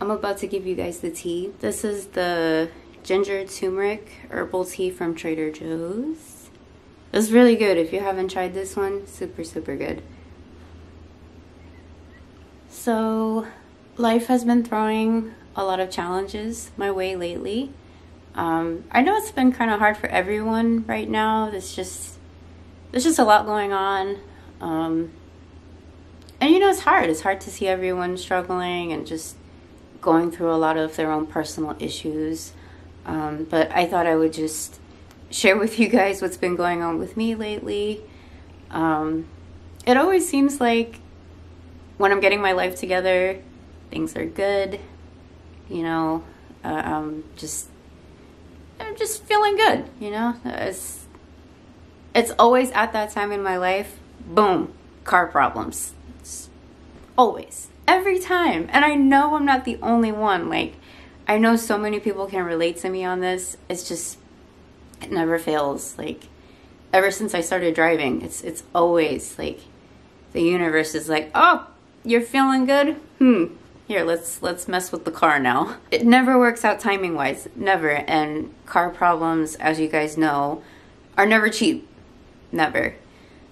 I'm about to give you guys the tea. This is the ginger turmeric herbal tea from Trader Joe's. It's really good. If you haven't tried this one, super, super good. So, life has been throwing a lot of challenges my way lately. I know it's been kind of hard for everyone right now. There's just a lot going on. And you know, it's hard. It's hard to see everyone struggling and just going through a lot of their own personal issues. But I thought I would just share with you guys what's been going on with me lately. It always seems like when I'm getting my life together, things are good. You know, I'm just feeling good, you know? It's always at that time in my life, boom, car problems. It's always, every time. And I know I'm not the only one. Like, I know so many people can relate to me on this. It's just, it never fails. Like, ever since I started driving, it's always like the universe is like, oh, you're feeling good? Here, let's mess with the car now. It never works out timing wise, never. And car problems, as you guys know, are never cheap, never.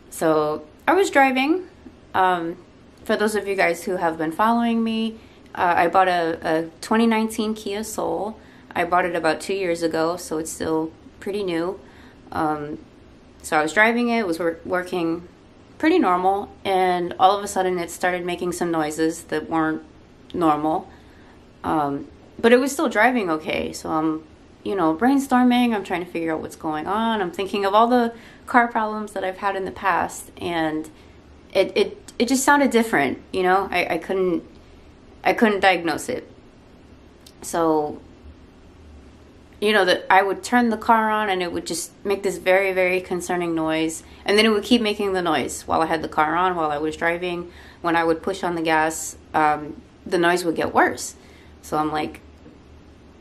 So I was driving. For those of you guys who have been following me, I bought a 2019 Kia Soul. I bought it about 2 years ago, so it's still pretty new. So I was driving it, was working pretty normal, and all of a sudden it started making some noises that weren't normal. But it was still driving okay. So I'm, you know, brainstorming. I'm trying to figure out what's going on. I'm thinking of all the car problems that I've had in the past, and it just sounded different, you know. I couldn't diagnose it. So, you know, that I would turn the car on and it would just make this very, very concerning noise, and then it would keep making the noise while I had the car on, while I was driving. When I would push on the gas, the noise would get worse. So I'm like,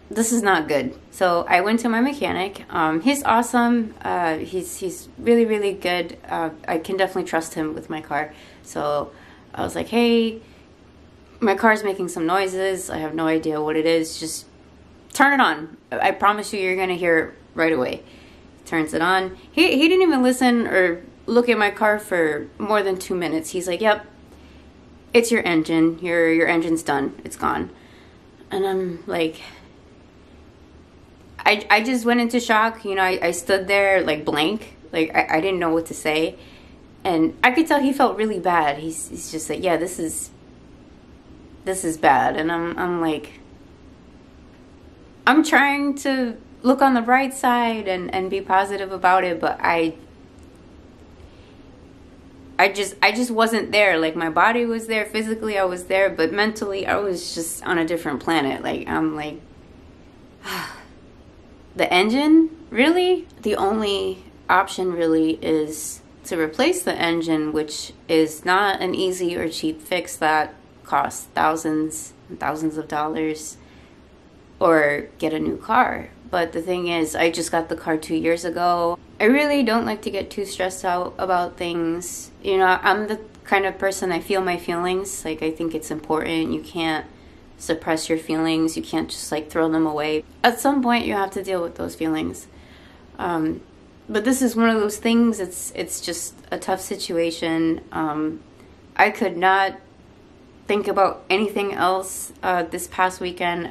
this is not good. So I went to my mechanic. He's awesome. He's really, really good. I can definitely trust him with my car. So I was like, hey, my car's making some noises. I have no idea what it is. Just turn it on. I promise you're gonna hear it right away. Turns it on. He didn't even listen or look at my car for more than 2 minutes. He's like, yep, it's your engine. Your engine's done. It's gone. And I'm like, I just went into shock. You know, I stood there like blank. Like I didn't know what to say. And I could tell he felt really bad. He's just like, yeah, this is bad. And I'm like, I'm trying to look on the bright side and be positive about it, but I just wasn't there. Like, my body was there, physically I was there, but mentally I was just on a different planet. Like, I'm like, the engine? Really? The only option really is to replace the engine, which is not an easy or cheap fix that costs thousands and thousands of dollars, or get a new car. But the thing is, I just got the car 2 years ago. I really don't like to get too stressed out about things. You know, I'm the kind of person, I feel my feelings. Like, I think it's important. You can't suppress your feelings. You can't just like throw them away. At some point, you have to deal with those feelings. But this is one of those things. It's just a tough situation. I could not think about anything else this past weekend.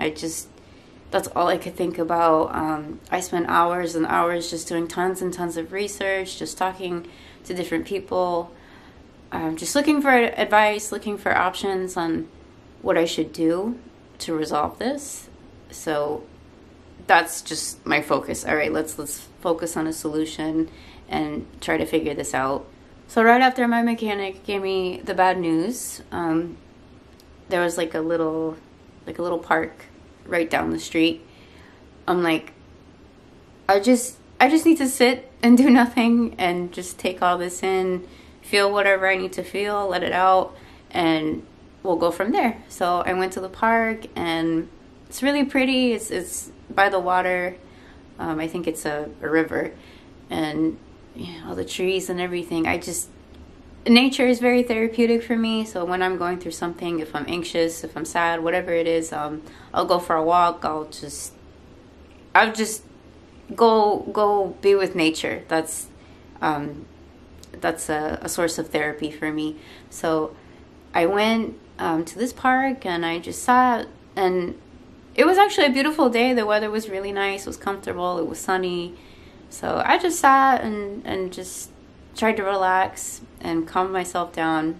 That's all I could think about. I spent hours and hours just doing tons and tons of research, just talking to different people, just looking for advice, looking for options on what I should do to resolve this. So that's just my focus. All right, let's focus on a solution and try to figure this out. So right after my mechanic gave me the bad news, there was like a little park right down the street. I'm like, I just need to sit and do nothing and just take all this in, feel whatever I need to feel, let it out, and we'll go from there. So I went to the park, and it's really pretty. It's by the water. I think it's a river, and you know, all the trees and everything. nature is very therapeutic for me. So when I'm going through something, if I'm anxious, if I'm sad, whatever it is, I'll go for a walk. I'll just go be with nature. That's a source of therapy for me. So I went to this park and I just sat, and it was actually a beautiful day. The weather was really nice. It was comfortable. It was sunny. So I just sat and just tried to relax and calm myself down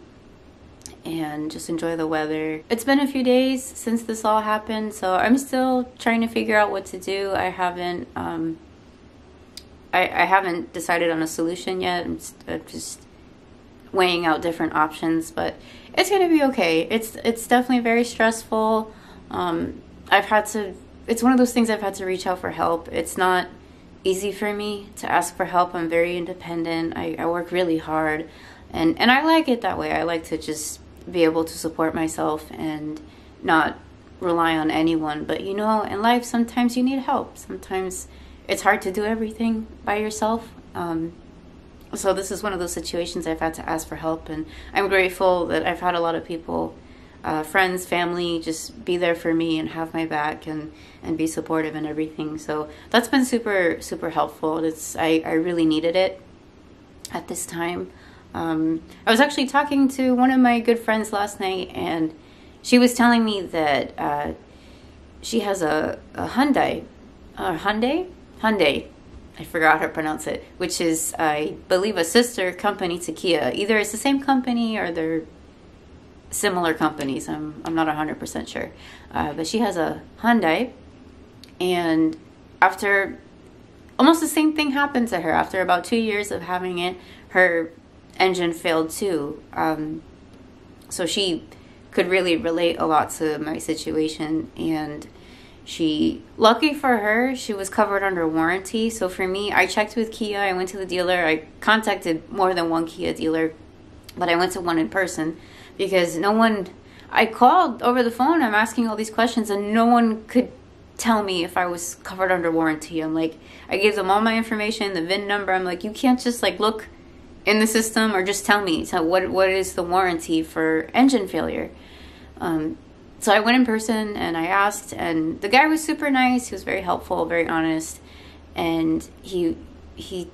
and just enjoy the weather. It's been a few days since this all happened, so I'm still trying to figure out what to do. I haven't decided on a solution yet. I'm just weighing out different options, but it's gonna be okay. It's definitely very stressful. It's one of those things I've had to reach out for help. It's not easy for me to ask for help. I'm very independent. I work really hard, and I like it that way. I like to just be able to support myself and not rely on anyone. But you know, in life, sometimes you need help. Sometimes it's hard to do everything by yourself. So this is one of those situations I've had to ask for help, and I'm grateful that I've had a lot of people, friends, family, just be there for me and have my back and be supportive and everything. So that's been super, super helpful. I really needed it at this time. I was actually talking to one of my good friends last night, and she was telling me that she has a Hyundai. I forgot how to pronounce it, which is, I believe, a sister company to Kia. Either it's the same company or they're similar companies. I'm not 100% sure. But she has a Hyundai, and after almost the same thing happened to her. After about 2 years of having it, her engine failed too. So she could really relate a lot to my situation, and lucky for her, she was covered under warranty. So for me, I checked with Kia. I went to the dealer. I contacted more than one Kia dealer, but I went to one in person because I called over the phone. I'm asking all these questions and no one could tell me if I was covered under warranty. I'm like, I gave them all my information, the VIN number. I'm like, you can't just like look in the system or just tell me. So what is the warranty for engine failure? So I went in person and I asked, and the guy was super nice. He was very helpful, very honest. And he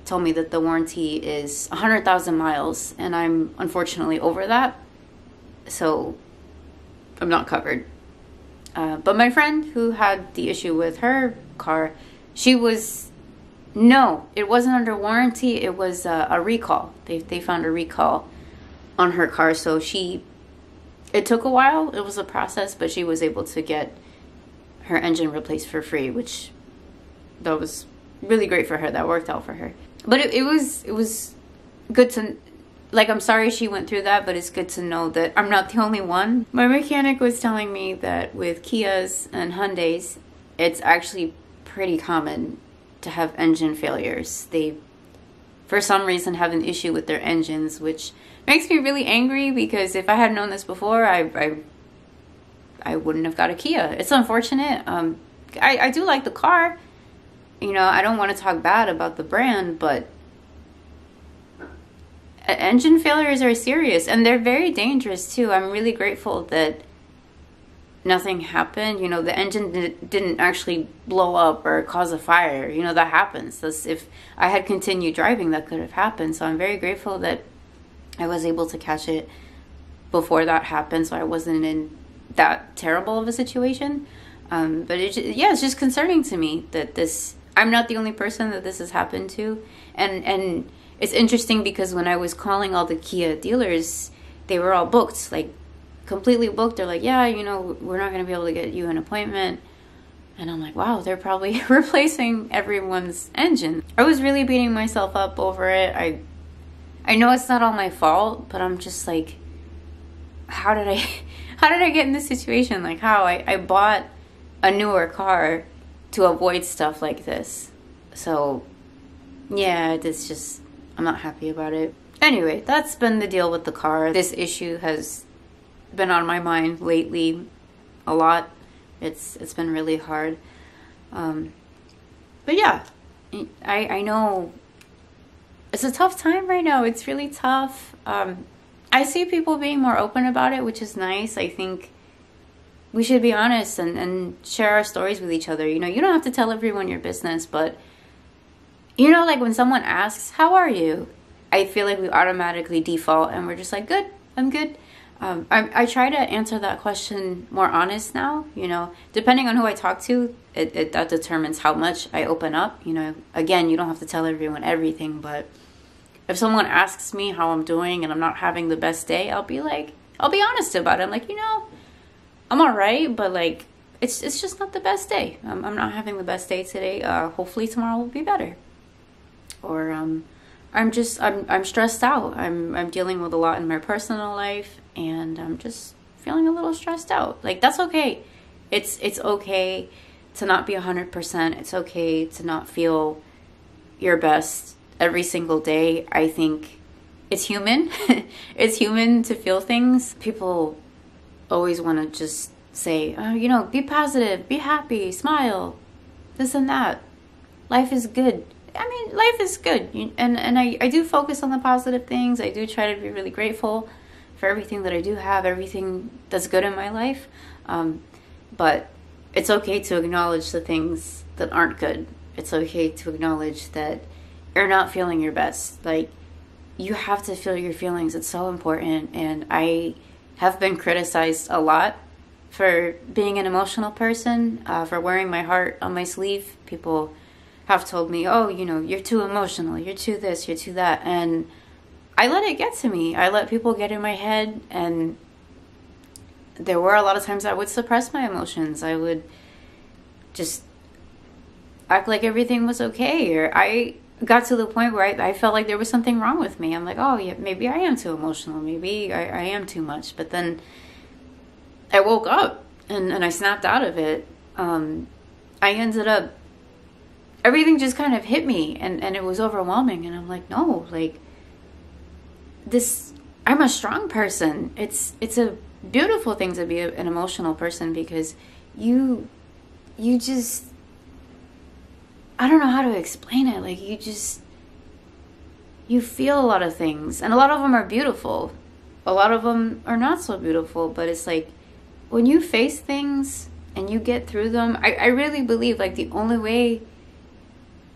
told me that the warranty is 100,000 miles, and I'm unfortunately over that. So I'm not covered. But my friend who had the issue with her car, it wasn't under warranty. It was a recall. They found a recall on her car. So it took a while. It was a process, but she was able to get her engine replaced for free, which that was really great for her. That worked out for her. But it was good to, like, I'm sorry she went through that, but it's good to know that I'm not the only one. My mechanic was telling me that with Kias and Hyundais, it's actually pretty common to have engine failures. They, for some reason, have an issue with their engines, which makes me really angry because if I had known this before, I wouldn't have got a Kia. It's unfortunate. I do like the car. You know, I don't want to talk bad about the brand, but engine failures are serious and they're very dangerous too. I'm really grateful that nothing happened. You know, the engine didn't actually blow up or cause a fire. You know, that happens. If I had continued driving, that could have happened. So I'm very grateful that I was able to catch it before that happened, so I wasn't in that terrible of a situation. But it's just concerning to me that I'm not the only person that this has happened to. And it's interesting because when I was calling all the Kia dealers, they were all booked, like completely booked. They're like, yeah, you know, we're not going to be able to get you an appointment. And I'm like, wow, they're probably replacing everyone's engine. I was really beating myself up over it. I know it's not all my fault, but I'm just like, how did I get in this situation? Like, how? I bought a newer car to avoid stuff like this. So, yeah, it's just, I'm not happy about it. Anyway, that's been the deal with the car. This issue has been on my mind lately a lot. It's been really hard. But yeah, I know it's a tough time right now. It's really tough. I see people being more open about it, which is nice. I think we should be honest and share our stories with each other. You know, you don't have to tell everyone your business, but you know, like when someone asks, how are you? I feel like we automatically default and we're just like, good, I'm good. I try to answer that question more honest now, you know, depending on who I talk to, that determines how much I open up. You know, again, you don't have to tell everyone everything, but if someone asks me how I'm doing and I'm not having the best day, I'll be honest about it. I'm like, you know, I'm all right, but like, it's just not the best day. I'm not having the best day today. Hopefully tomorrow will be better. Or I'm stressed out. I'm dealing with a lot in my personal life, and I'm just feeling a little stressed out. Like, that's okay. It's okay to not be 100%. It's okay to not feel your best every single day. I think it's human. It's human to feel things. People always want to just say, oh, you know, be positive, be happy, smile, this and that. Life is good. I mean, life is good. And I do focus on the positive things. I do try to be really grateful for everything that I do have, everything that's good in my life. But it's okay to acknowledge the things that aren't good. It's okay to acknowledge that you're not feeling your best. Like, you have to feel your feelings. It's so important. And I have been criticized a lot for being an emotional person, for wearing my heart on my sleeve. People have told me, oh, you know, you're too emotional, you're too this, you're too that. And I let it get to me. I let people get in my head, and there were a lot of times I would suppress my emotions. I would just act like everything was okay, or I got to the point where I felt like there was something wrong with me. I'm like, oh, yeah, maybe I am too emotional. Maybe I am too much. But then I woke up and I snapped out of it. I ended up, everything just kind of hit me, and it was overwhelming. And I'm like, no, like, this, I'm a strong person. It's a beautiful thing to be an emotional person, because you just, I don't know how to explain it. Like, you feel a lot of things, and a lot of them are beautiful. A lot of them are not so beautiful, but it's like, when you face things and you get through them, I really believe, like, the only way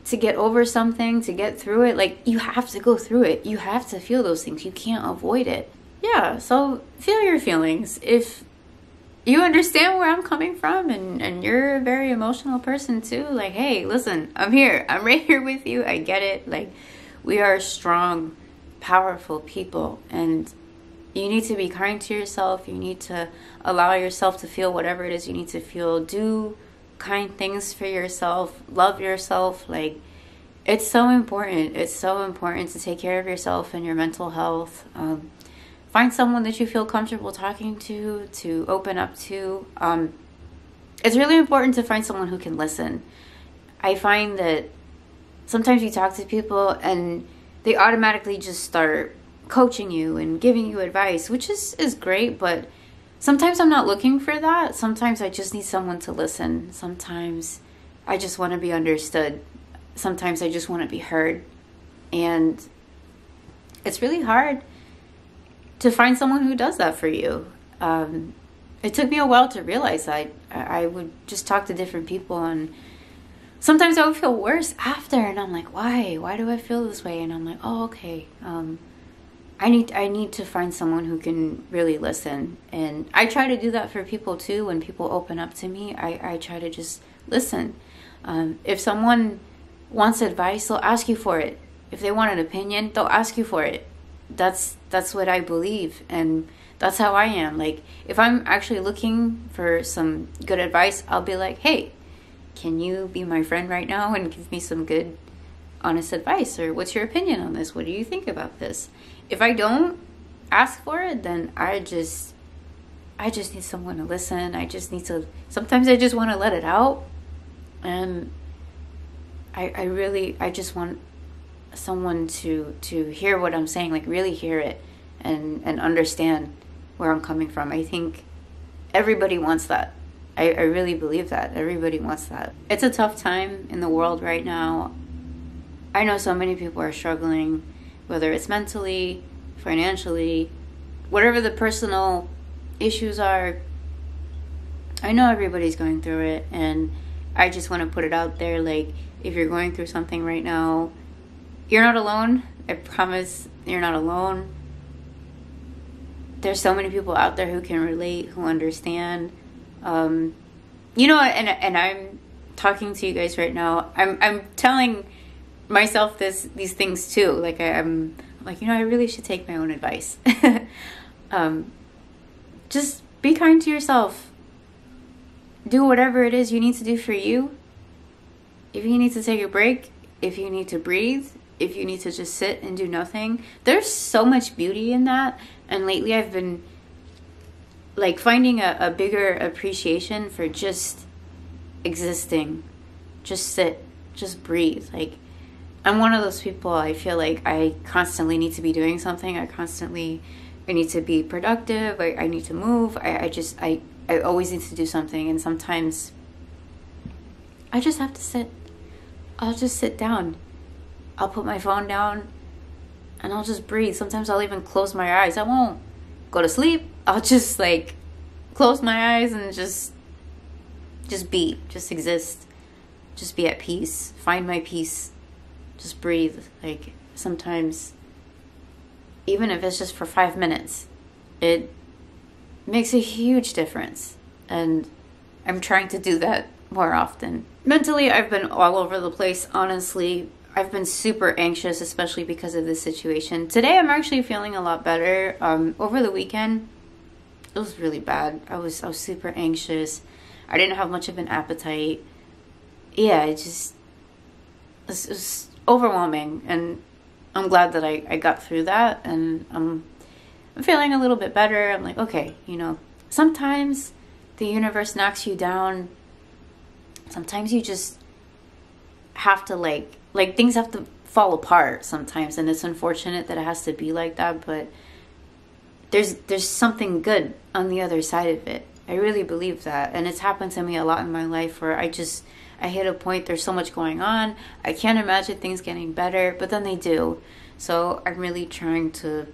to get over something, to get through it, like, you have to go through it. You have to feel those things. You can't avoid it. Yeah, so feel your feelings. If you understand where I'm coming from, and you're a very emotional person too, like, hey, listen, I'm here. I'm right here with you. I get it. Like, we are strong, powerful people, and you need to be kind to yourself. You need to allow yourself to feel whatever it is you need to feel. Do kind things for yourself. Love yourself. Like, it's so important. It's so important to take care of yourself and your mental health. Find someone that you feel comfortable talking to open up to. It's really important to find someone who can listen. I find that sometimes you talk to people and they automatically just start coaching you and giving you advice, which is great, but sometimes I'm not looking for that. Sometimes I just need someone to listen. Sometimes I just want to be understood. Sometimes I just want to be heard. And it's really hard to find someone who does that for you. It took me a while to realize that. I would just talk to different people, and sometimes I would feel worse after, and I'm like, why? Why do I feel this way? And I'm like, oh, okay. I need to find someone who can really listen. And I try to do that for people too. When people open up to me, I try to just listen. If someone wants advice, they'll ask you for it. If they want an opinion, they'll ask you for it. That's what I believe, and that's how I am. Like, if I'm actually looking for some good advice, I'll be like, hey, can you be my friend right now and give me some good, honest advice? Or what's your opinion on this? What do you think about this? If I don't ask for it, then I just need someone to listen. Sometimes I just want to let it out. And I just want someone to hear what I'm saying, like really hear it and understand where I'm coming from. I think everybody wants that. I really believe that. Everybody wants that. It's a tough time in the world right now. I know so many people are struggling, whether it's mentally, financially, whatever the personal issues are, I know everybody's going through it, and I just want to put it out there, like, if you're going through something right now, you're not alone. I promise you're not alone. There's so many people out there who can relate, who understand. You know, and I'm talking to you guys right now. I'm telling myself these things too. Like I'm like, you know, I really should take my own advice. Just be kind to yourself. Do whatever it is you need to do for you. If you need to take a break, if you need to breathe, if you need to just sit and do nothing, there's so much beauty in that. And lately I've been like finding a bigger appreciation for just existing. Just sit, just breathe. Like, I'm one of those people, I feel like I constantly need to be doing something. I need to be productive. I need to move. I always need to do something. And sometimes I just have to sit. I'll just sit down. I'll put my phone down and I'll just breathe. Sometimes I'll even close my eyes. I won't go to sleep. I'll just like close my eyes and just be, just exist, just be at peace, find my peace, just breathe. Like sometimes, even if it's just for 5 minutes, it makes a huge difference. And I'm trying to do that more often. Mentally, I've been all over the place, honestly. I've been super anxious, especially because of this situation. Today, I'm actually feeling a lot better. Over the weekend, it was really bad. I was super anxious. I didn't have much of an appetite. Yeah, it was overwhelming. And I'm glad that I got through that. And I'm feeling a little bit better. I'm like, okay, you know, sometimes the universe knocks you down. Sometimes you just have to like things have to fall apart sometimes, and it's unfortunate that it has to be like that, but there's something good on the other side of it. I really believe that, and it's happened to me a lot in my life where I hit a point, there's so much going on, I can't imagine things getting better, but then they do. So I'm really trying to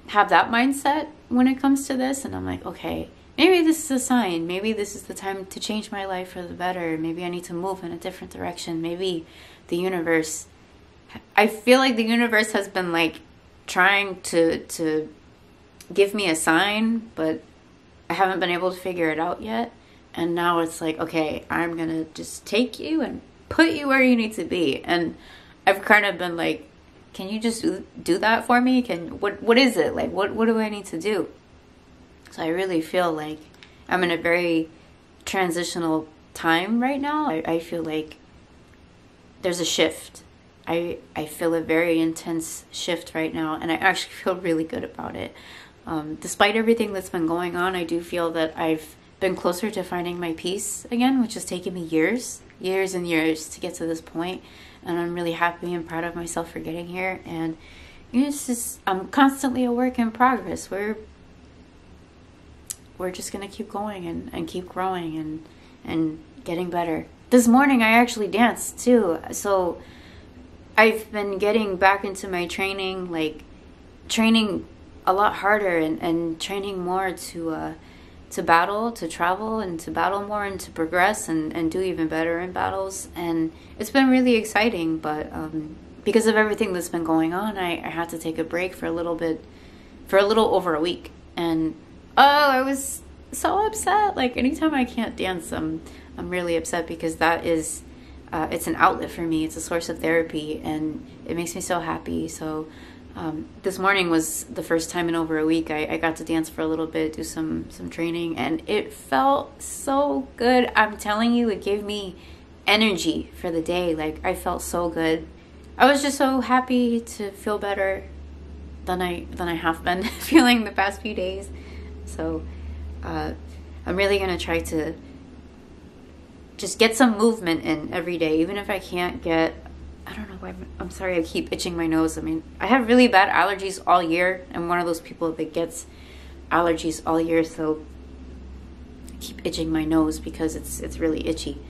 have that mindset when it comes to this, and I'm like, okay, maybe this is a sign. Maybe this is the time to change my life for the better. Maybe I need to move in a different direction. Maybe the universe, I feel like the universe has been like trying to give me a sign, but I haven't been able to figure it out yet. And now it's like, okay, I'm going to just take you and put you where you need to be. And I've kind of been like, can you just do that for me? What is it? Like, what do I need to do? So I really feel like I'm in a very transitional time right now. I feel like there's a shift. I feel a very intense shift right now, and I actually feel really good about it. Despite everything that's been going on, I do feel that I've been closer to finding my peace again, which has taken me years and years to get to this point. And I'm really happy and proud of myself for getting here. And you know, it's just, I'm constantly a work in progress. We're just going to keep going and keep growing and getting better. This morning I actually danced too. So I've been getting back into my training, like training a lot harder and training more to battle, to travel and to battle more and to progress and do even better in battles. And it's been really exciting, but because of everything that's been going on, I had to take a break for a little over a week. And I was so upset. Like anytime I can't dance, I'm really upset, because that is it's an outlet for me. It's a source of therapy, and it makes me so happy. So this morning was the first time in over a week I got to dance for a little bit, do some training, and it felt so good. I'm telling you, it gave me energy for the day. Like I felt so good. I was just so happy to feel better than I have been feeling the past few days. So I'm really gonna try to just get some movement in every day, even if I can't get, I don't know why, I'm sorry, I keep itching my nose. I mean, I have really bad allergies all year. I'm one of those people that gets allergies all year, so I keep itching my nose because it's really itchy.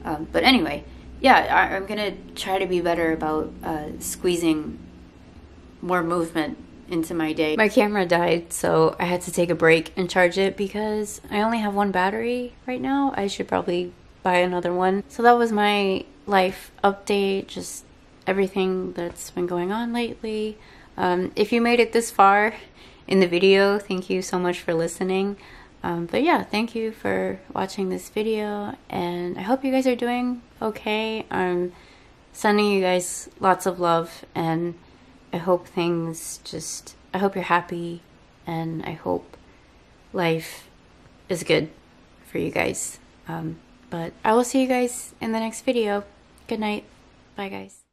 But anyway, yeah, I'm gonna try to be better about squeezing more movement into my day. My camera died, so I had to take a break and charge it because I only have one battery right now. I should probably buy another one. So that was my life update, just everything that's been going on lately. If you made it this far in the video, thank you so much for listening. But yeah, thank you for watching this video, and I hope you guys are doing okay. I'm sending you guys lots of love, and I hope I hope you're happy, and I hope life is good for you guys. But I will see you guys in the next video. Good night. Bye, guys.